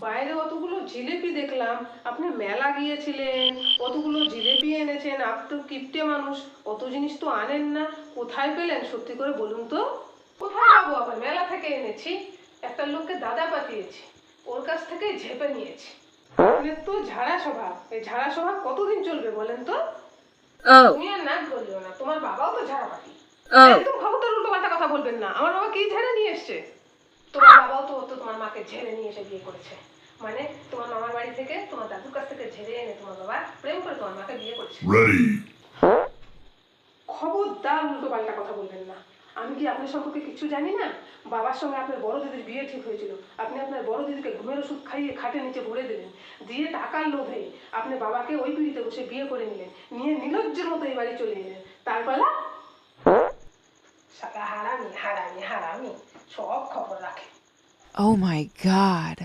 বাইরে অতগুলো জিলেপি দেখলাম, আপনি মেলা গিয়েছিলেন, অতগুলো জিলেপি এনেছেন, আপনি তো কিপটে মানুষ, অত জিনিস তো আনেন না, কোথায় পেলেন সত্যি করে বলুন তো? কোথায় পাবো আবার, মেলা থেকে এনেছি, একটা লোককে দাদা পাঠিয়েছি, ওর কাছ থেকে ঝেপে নিয়েছি। আপনার তো ঝাড়া স্বভাব, এই ঝাড়া স্বভাব কতদিন চলবে বলেন তো? Oh, তুমি আর নাক বললিও না, তোমার বাবাও তো ঝাড়া পাটি। oh, একদম খবরদার উল্টো পাল্টা কথা বলবেন না, আমার বাবা কি ঝেড়ে নিয়ে এসছে? তোমার বাবাও তো তোমার মাকে ঝেড়ে নিয়ে এসে বিয়ে করেছে, মানে তোমার মামার বাড়ি থেকে তোমার দাদুর কাছ থেকে ঝেড়ে এনে তোমার বাবা প্রেম করে তোমার মাকে বিয়ে করেছে। Ready. খবরদার উল্টো পাল্টা কথা বলবেন না। আমি কি আপনার সম্পর্কে কিছু জানি না? বাবার সঙ্গে আপনার বড় দিদির বিয়ে ঠিক হয়েছিল, আপনি আপনার বড় দিদিকে ঘুমের ওষুধ খাইয়ে খাটে নিচে ভরে দিলেন, দিয়ে টাকার লোভে আপনি বাবাকে ওই পিড়িতে বসে বিয়ে করে নিলেন, নিয়ে নির্লজ্জের মতো এই বাড়ি চলে এলেন। তারপরে সারা হারামি হারামি হারামি, সব খবর রাখে। Oh my God.